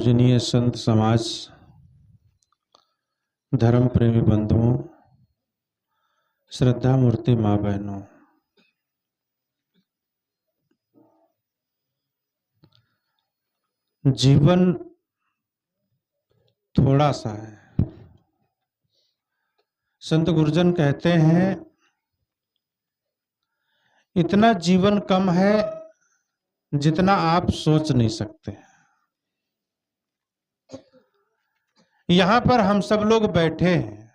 पूजनीय संत समाज, धर्म प्रेमी बंधुओं, श्रद्धा मूर्ति माँ बहनों, जीवन थोड़ा सा है। संत गुरुजन कहते हैं इतना जीवन कम है जितना आप सोच नहीं सकते। यहां पर हम सब लोग बैठे हैं,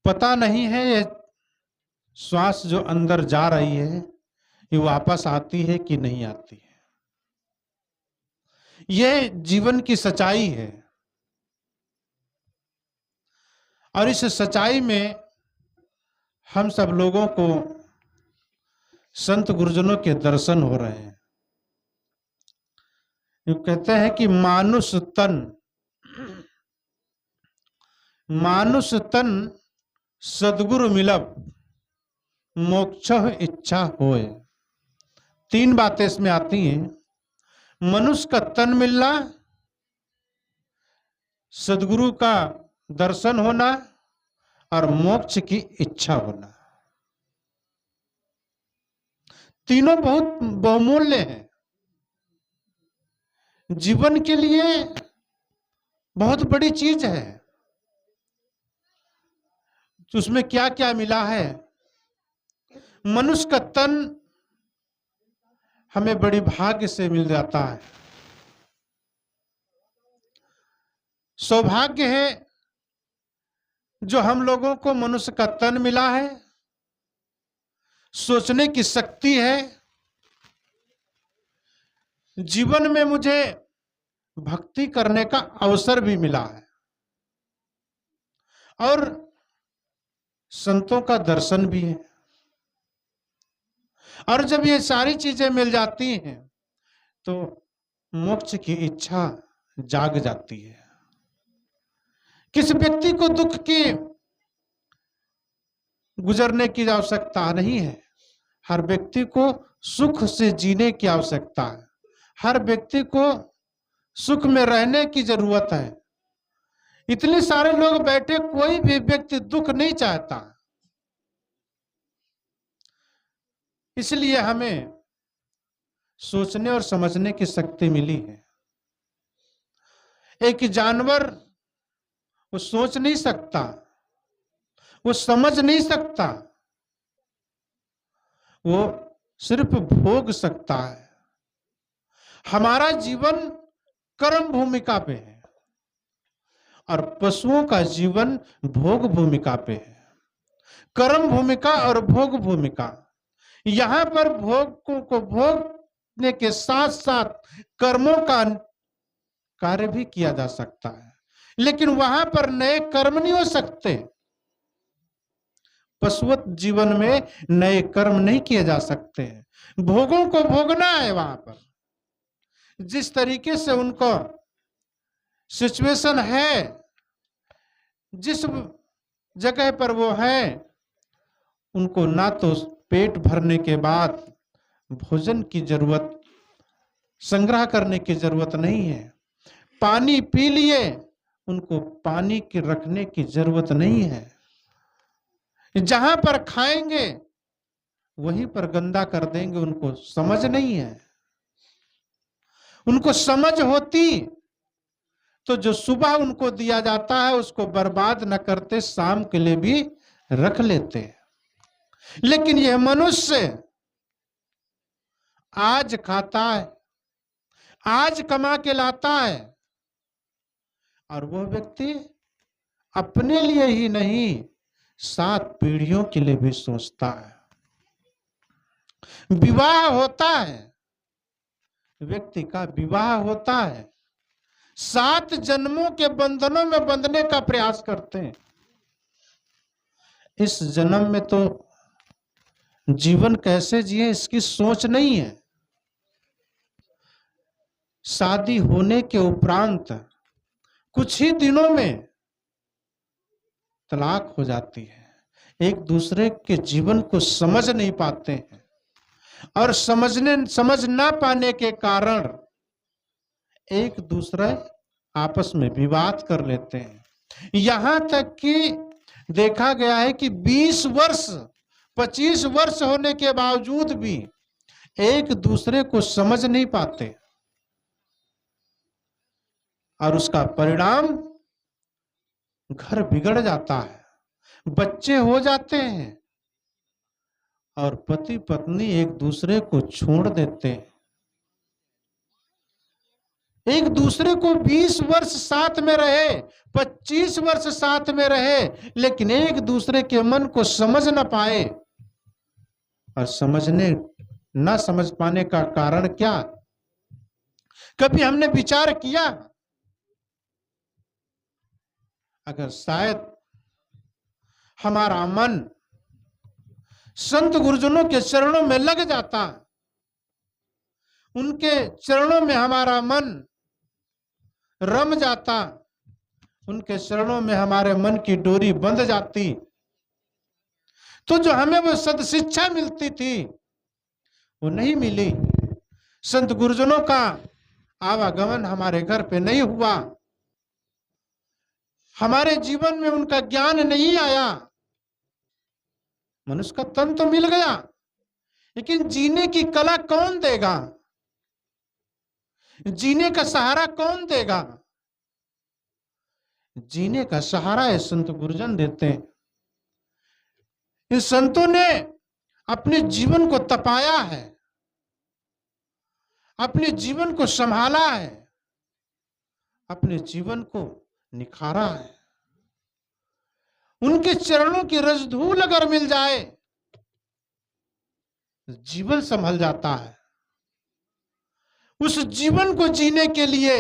पता नहीं है ये श्वास जो अंदर जा रही है ये वापस आती है कि नहीं आती है। ये जीवन की सच्चाई है और इस सच्चाई में हम सब लोगों को संत गुरुजनों के दर्शन हो रहे हैं। ये कहते हैं कि मानुष तन सद्गुरु मिलब मोक्ष इच्छा होए। तीन बातें इसमें आती हैं। मनुष्य का तन मिलना, सद्गुरु का दर्शन होना और मोक्ष की इच्छा होना। तीनों बहुत बहुमूल्य हैं, जीवन के लिए बहुत बड़ी चीज है। उसमें क्या क्या मिला है। मनुष्य का तन हमें बड़ी भाग्य से मिल जाता है। सौभाग्य है जो हम लोगों को मनुष्य का तन मिला है। सोचने की शक्ति है। जीवन में मुझे भक्ति करने का अवसर भी मिला है और संतों का दर्शन भी है। और जब ये सारी चीजें मिल जाती हैं तो मोक्ष की इच्छा जाग जाती है। किस व्यक्ति को दुख के गुजरने की आवश्यकता नहीं है, हर व्यक्ति को सुख से जीने की आवश्यकता है। हर व्यक्ति को सुख में रहने की जरूरत है। इतने सारे लोग बैठे, कोई भी व्यक्ति दुख नहीं चाहता। इसलिए हमें सोचने और समझने की शक्ति मिली है। एक जानवर वो सोच नहीं सकता, वो समझ नहीं सकता, वो सिर्फ भोग सकता है। हमारा जीवन कर्म भूमिका पे है और पशुओं का जीवन भोग भूमिका पे है। कर्म भूमिका और भोग भूमिका। यहां पर भोग को भोगने के साथ साथ कर्मों का कार्य भी किया जा सकता है, लेकिन वहां पर नए कर्म नहीं हो सकते। पशुवत जीवन में नए कर्म नहीं किए जा सकते हैं। भोगों को भोगना है। वहां पर जिस तरीके से उनको सिचुएशन है, जिस जगह पर वो है, उनको ना तो पेट भरने के बाद भोजन की जरूरत, संग्रह करने की जरूरत नहीं है। पानी पी लिए, उनको पानी की रखने की जरूरत नहीं है। जहां पर खाएंगे वहीं पर गंदा कर देंगे, उनको समझ नहीं है। उनको समझ होती तो जो सुबह उनको दिया जाता है उसको बर्बाद न करते, शाम के लिए भी रख लेते। लेकिन यह मनुष्य आज खाता है, आज कमा के लाता है और वह व्यक्ति अपने लिए ही नहीं 7 पीढ़ियों के लिए भी सोचता है। विवाह होता है, व्यक्ति का विवाह होता है, 7 जन्मों के बंधनों में बंधने का प्रयास करते हैं। इस जन्म में तो जीवन कैसे जिए इसकी सोच नहीं है। शादी होने के उपरांत कुछ ही दिनों में तलाक हो जाती है। एक दूसरे के जीवन को समझ नहीं पाते हैं और समझ ना पाने के कारण एक दूसरे आपस में विवाद कर लेते हैं। यहां तक कि देखा गया है कि 20 वर्ष 25 वर्ष होने के बावजूद भी एक दूसरे को समझ नहीं पाते, और उसका परिणाम घर बिगड़ जाता है, बच्चे हो जाते हैं, और पति पत्नी एक दूसरे को छोड़ देते हैं। एक दूसरे को 20 वर्ष साथ में रहे, 25 वर्ष साथ में रहे, लेकिन एक दूसरे के मन को समझ ना पाए। और ना समझ पाने का कारण क्या? कभी हमने विचार किया, अगर शायद हमारा मन संत गुरुजनों के चरणों में लग जाता, उनके चरणों में हमारा मन रम जाता, उनके चरणों में हमारे मन की डोरी बंध जाती, तो जो हमें वो सद शिक्षा मिलती थी वो नहीं मिली। संत गुरुजनों का आवागमन हमारे घर पे नहीं हुआ, हमारे जीवन में उनका ज्ञान नहीं आया। मनुष्य का तन तो मिल गया, लेकिन जीने की कला कौन देगा? जीने का सहारा कौन देगा? जीने का सहारा है संत गुरुजन देते हैं। इन संतों ने अपने जीवन को तपाया है, अपने जीवन को संभाला है, अपने जीवन को निखारा है। उनके चरणों की रजधूल अगर मिल जाए, जीवन संभल जाता है। उस जीवन को जीने के लिए,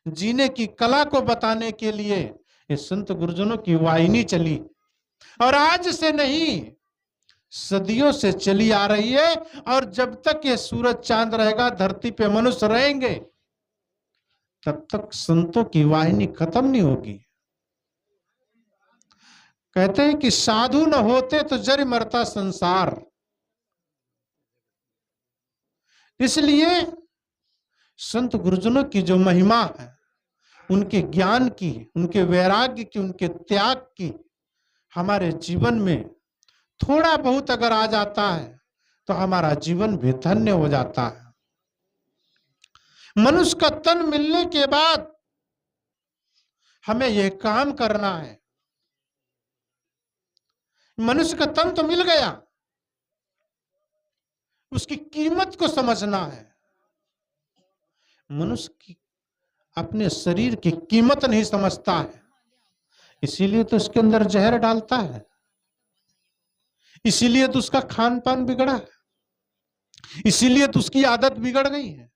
जीने की कला को बताने के लिए ये संत गुरुजनों की वाहिनी चली, और आज से नहीं, सदियों से चली आ रही है। और जब तक ये सूरज चांद रहेगा, धरती पे मनुष्य रहेंगे, तब तक संतों की वाहिनी खत्म नहीं होगी। कहते हैं कि साधु न होते तो जर मरता संसार। इसलिए संत गुरुजनों की जो महिमा है, उनके ज्ञान की, उनके वैराग्य की, उनके त्याग की, हमारे जीवन में थोड़ा बहुत अगर आ जाता है तो हमारा जीवन भी धन्य हो जाता है। मनुष्य का तन मिलने के बाद हमें यह काम करना है। मनुष्य का तन तो मिल गया, उसकी कीमत को समझना है। मनुष्य की अपने शरीर की कीमत नहीं समझता है, इसीलिए तो उसके अंदर जहर डालता है, इसीलिए तो उसका खान पान बिगड़ा है, इसीलिए तो उसकी आदत बिगड़ गई है।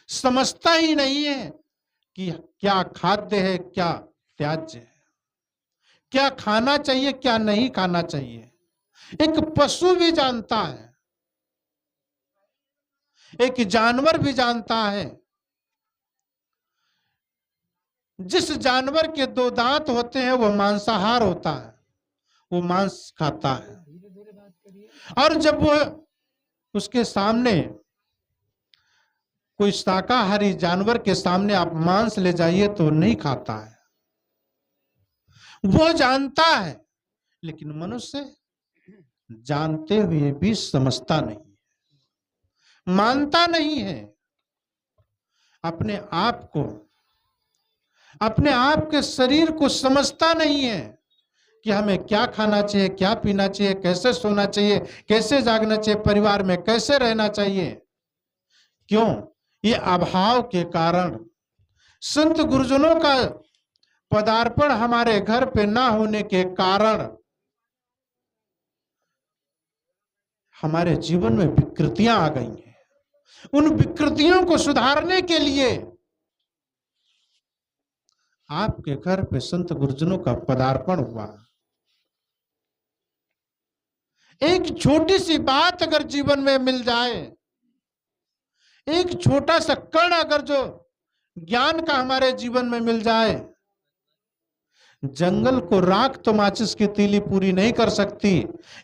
समझता ही नहीं है कि क्या खाद्य है, क्या त्याज्य है, क्या खाना चाहिए, क्या नहीं खाना चाहिए। एक पशु भी जानता है, एक जानवर भी जानता है। जिस जानवर के 2 दांत होते हैं वो मांसाहार होता है, वो मांस खाता है। और जब वो उसके सामने कोई शाकाहारी जानवर के सामने आप मांस ले जाइए तो नहीं खाता है, वो जानता है। लेकिन मनुष्य जानते हुए भी समझता नहीं है, मानता नहीं है। अपने आप के शरीर को समझता नहीं है कि हमें क्या खाना चाहिए, क्या पीना चाहिए, कैसे सोना चाहिए, कैसे जागना चाहिए, परिवार में कैसे रहना चाहिए। क्यों? ये अभाव के कारण, संत गुरुजनों का पदार्पण हमारे घर पे ना होने के कारण हमारे जीवन में विकृतियां आ गई हैं। उन विकृतियों को सुधारने के लिए आपके घर पे संत गुरुजनों का पदार्पण हुआ। एक छोटी सी बात अगर जीवन में मिल जाए, एक छोटा सा कण अगर जो ज्ञान का हमारे जीवन में मिल जाए, जंगल को राख तो माचिस की तीली पूरी नहीं कर सकती,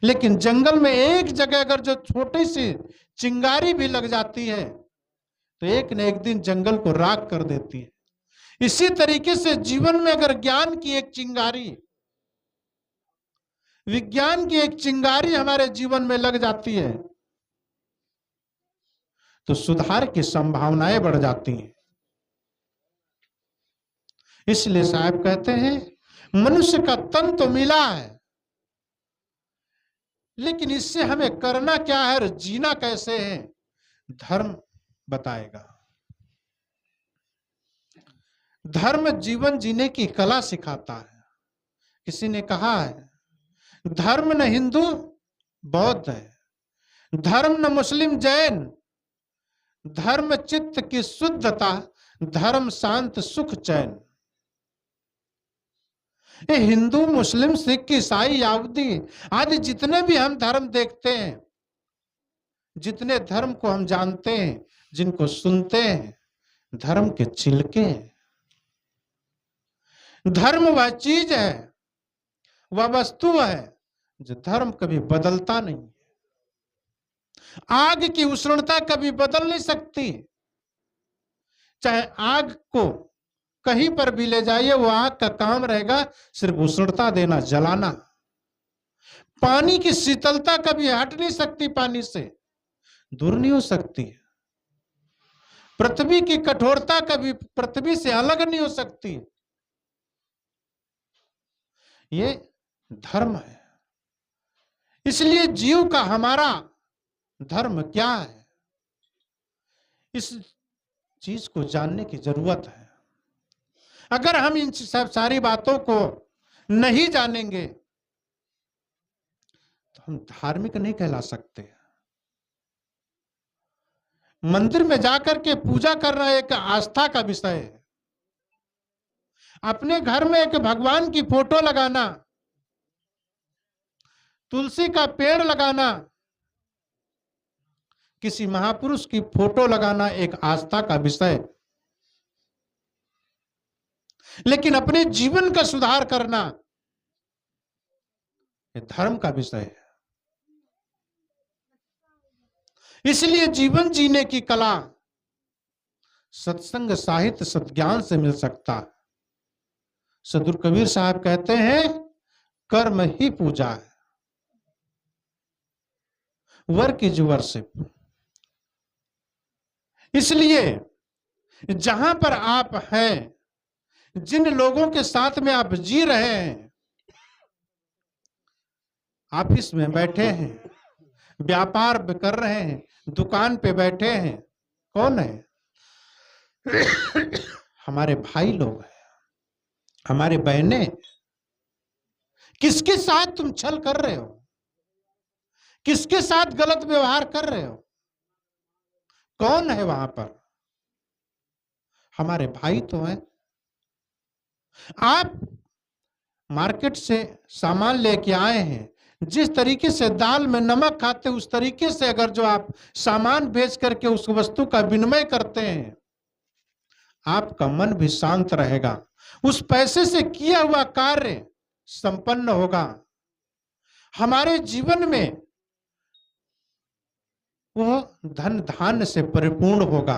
लेकिन जंगल में एक जगह अगर जो छोटी सी चिंगारी भी लग जाती है तो एक न एक दिन जंगल को राख कर देती है। इसी तरीके से जीवन में अगर ज्ञान की एक चिंगारी, विज्ञान की एक चिंगारी हमारे जीवन में लग जाती है तो सुधार की संभावनाएं बढ़ जाती हैं। इसलिए साहब कहते हैं मनुष्य का तन तो मिला है, लेकिन इससे हमें करना क्या है और जीना कैसे है, धर्म बताएगा। धर्म जीवन जीने की कला सिखाता है। किसी ने कहा है धर्म न हिंदू बौद्ध है, धर्म न मुस्लिम जैन, धर्म चित्त की शुद्धता, धर्म शांत सुख चैन। ये हिंदू मुस्लिम सिख ईसाई यहूदी आदि जितने भी हम धर्म देखते हैं, जितने धर्म को हम जानते हैं, जिनको सुनते हैं, धर्म के छिलके हैं। धर्म वह चीज है, वह वस्तु है जो धर्म कभी बदलता नहीं। आग की उष्णता कभी बदल नहीं सकती। चाहे आग को कहीं पर भी ले जाइए, वो आग का काम रहेगा सिर्फ उष्णता देना, जलाना। पानी की शीतलता कभी हट नहीं सकती, पानी से दूर नहीं हो सकती। पृथ्वी की कठोरता कभी पृथ्वी से अलग नहीं हो सकती। ये धर्म है। इसलिए जीव का हमारा धर्म क्या है, इस चीज को जानने की जरूरत है। अगर हम इन सब सारी बातों को नहीं जानेंगे तो हम धार्मिक नहीं कहला सकते। मंदिर में जाकर के पूजा करना एक आस्था का विषय है। अपने घर में एक भगवान की फोटो लगाना, तुलसी का पेड़ लगाना, किसी महापुरुष की फोटो लगाना एक आस्था का विषय, लेकिन अपने जीवन का सुधार करना ये धर्म का विषय है। इसलिए जीवन जीने की कला सत्संग, साहित्य, सद्ज्ञान से मिल सकता है। सदगुरु कबीर साहब कहते हैं कर्म ही पूजा है, वर्क इज वर्शिप। इसलिए जहां पर आप हैं, जिन लोगों के साथ में आप जी रहे हैं, ऑफिस में बैठे हैं, व्यापार कर रहे हैं, दुकान पे बैठे हैं, कौन है? हमारे भाई लोग हैं, हमारे बहनें। किसके साथ तुम छल कर रहे हो, किसके साथ गलत व्यवहार कर रहे हो? कौन है वहां पर? हमारे भाई तो हैं। आप मार्केट से सामान लेके आए हैं, जिस तरीके से दाल में नमक खाते उस तरीके से अगर जो आप सामान बेच करके उस वस्तु का विनिमय करते हैं, आपका मन भी शांत रहेगा, उस पैसे से किया हुआ कार्य संपन्न होगा। हमारे जीवन में वो धन धान्य से परिपूर्ण होगा।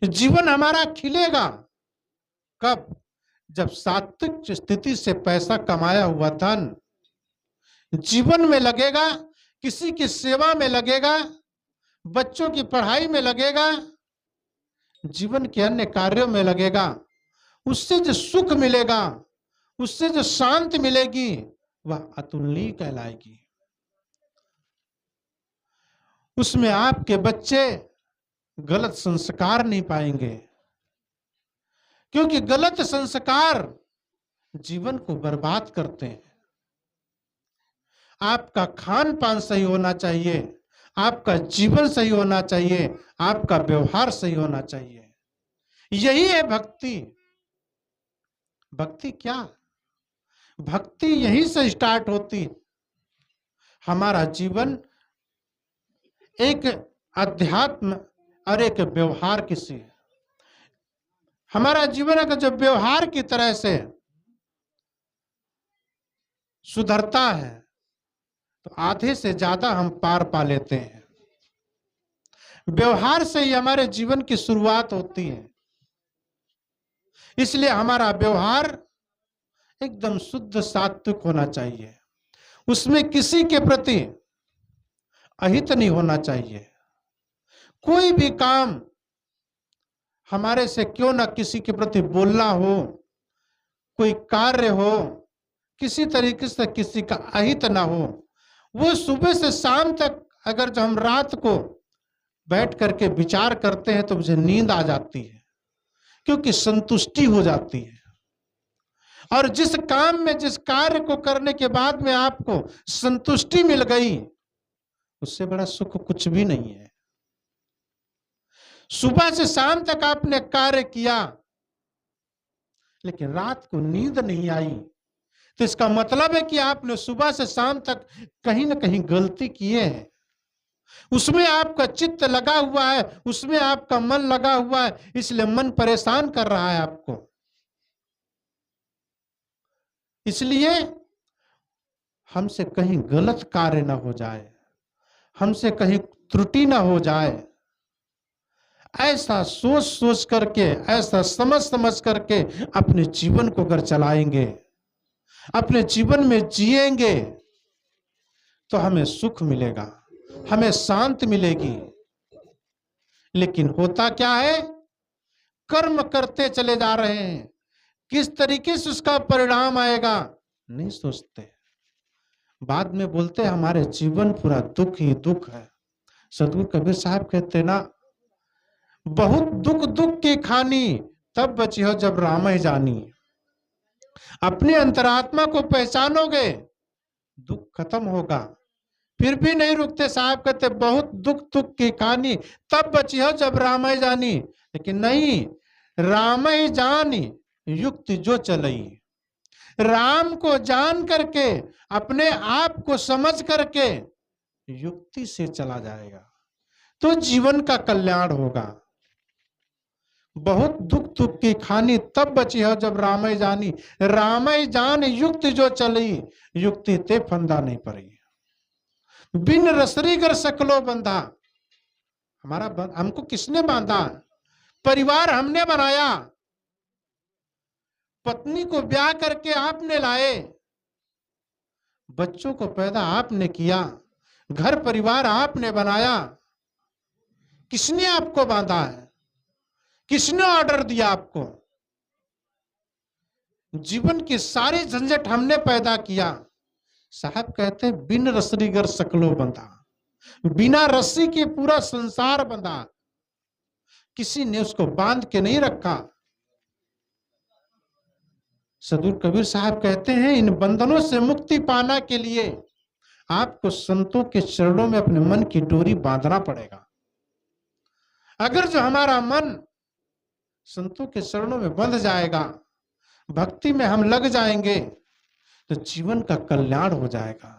जीवन हमारा खिलेगा कब? जब सात्विक स्थिति से पैसा कमाया हुआ धन जीवन में लगेगा, किसी की सेवा में लगेगा, बच्चों की पढ़ाई में लगेगा, जीवन के अन्य कार्यों में लगेगा। उससे जो सुख मिलेगा, उससे जो शांति मिलेगी, वह अतुलनीय कहलाएगी। उसमें आपके बच्चे गलत संस्कार नहीं पाएंगे, क्योंकि गलत संस्कार जीवन को बर्बाद करते हैं। आपका खान पान सही होना चाहिए, आपका जीवन सही होना चाहिए, आपका व्यवहार सही होना चाहिए। यही है भक्ति। भक्ति क्या? भक्ति यहीं से स्टार्ट होती। हमारा जीवन एक अध्यात्म और एक व्यवहार किसी, हमारा जीवन अगर जब व्यवहार की तरह से सुधरता है तो आधे से ज्यादा हम पार पा लेते हैं। व्यवहार से ही हमारे जीवन की शुरुआत होती है। इसलिए हमारा व्यवहार एकदम शुद्ध सात्विक होना चाहिए। उसमें किसी के प्रति अहित नहीं होना चाहिए। कोई भी काम हमारे से क्यों ना किसी के प्रति बोलना हो, कोई कार्य हो, किसी तरीके से किसी का अहित ना हो, वो सुबह से शाम तक अगर जो हम रात को बैठ करके विचार करते हैं तो मुझे नींद आ जाती है, क्योंकि संतुष्टि हो जाती है। और जिस काम में, जिस कार्य को करने के बाद में आपको संतुष्टि मिल गई, उससे बड़ा सुख कुछ भी नहीं है। सुबह से शाम तक आपने कार्य किया लेकिन रात को नींद नहीं आई, तो इसका मतलब है कि आपने सुबह से शाम तक कहीं ना कहीं गलती किए हैं। उसमें आपका चित्त लगा हुआ है, उसमें आपका मन लगा हुआ है, इसलिए मन परेशान कर रहा है आपको। इसलिए हमसे कहीं गलत कार्य ना हो जाए, हमसे कहीं त्रुटि ना हो जाए, ऐसा सोच सोच करके, ऐसा समझ समझ करके अपने जीवन को अगर चलाएंगे, अपने जीवन में जिएंगे, तो हमें सुख मिलेगा, हमें शांति मिलेगी। लेकिन होता क्या है, कर्म करते चले जा रहे हैं, किस तरीके से उसका परिणाम आएगा नहीं सोचते। बाद में बोलते हमारे जीवन पूरा दुख ही दुख है। सदगुरु कबीर साहब कहते ना, बहुत दुख दुख की खानी, तब बची हो जब राम ही जानी। अपने अंतरात्मा को पहचानोगे, दुख खत्म होगा। फिर भी नहीं रुकते। साहब कहते बहुत दुख दुख की कहानी, तब बची हो जब राम ही जानी। लेकिन नहीं, राम ही जानी युक्ति जो चलई। राम को जान करके, अपने आप को समझ करके युक्ति से चला जाएगा तो जीवन का कल्याण होगा। बहुत दुख दुख की खानी, तब बची हो जब राम ही जानी। राम ही जान युक्ति जो चली, युक्ति ते फंदा नहीं पड़ी। बिन रसरी कर सकलो बंधा। हमको किसने बांधा? परिवार हमने बनाया, पत्नी को ब्याह करके आपने लाए, बच्चों को पैदा आपने किया, घर परिवार आपने बनाया। किसने आपको बांधा है? किसने ऑर्डर दिया आपको? जीवन की सारी झंझट हमने पैदा किया। साहब कहते हैं बिन रसरी गर सकलो बंधा। बिना रस्सी के पूरा संसार बंधा, किसी ने उसको बांध के नहीं रखा। सदगुरु कबीर साहब कहते हैं इन बंधनों से मुक्ति पाना के लिए आपको संतों के चरणों में अपने मन की डोरी बांधना पड़ेगा। अगर जो हमारा मन संतों के चरणों में बंध जाएगा, भक्ति में हम लग जाएंगे, तो जीवन का कल्याण हो जाएगा,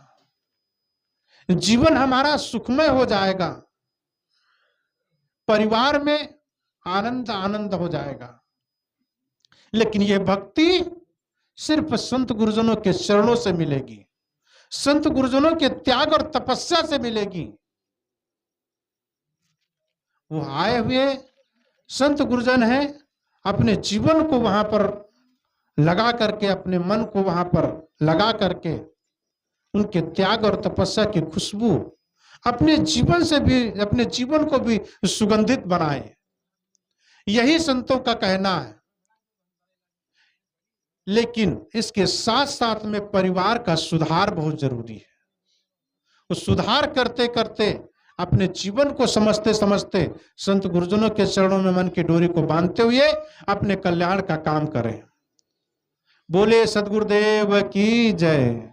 जीवन हमारा सुखमय हो जाएगा, परिवार में आनंद आनंद हो जाएगा। लेकिन यह भक्ति सिर्फ संत गुरुजनों के चरणों से मिलेगी, संत गुरुजनों के त्याग और तपस्या से मिलेगी। वो आए हुए संत गुरुजन है, अपने जीवन को वहां पर लगा करके, अपने मन को वहां पर लगा करके, उनके त्याग और तपस्या की खुशबू अपने जीवन से भी, अपने जीवन को भी सुगंधित बनाए। यही संतों का कहना है। लेकिन इसके साथ साथ में परिवार का सुधार बहुत जरूरी है। उस सुधार करते करते, अपने जीवन को समझते समझते, संत गुरुजनों के चरणों में मन की डोरी को बांधते हुए अपने कल्याण का काम करें। बोले सद्गुरुदेव की जय।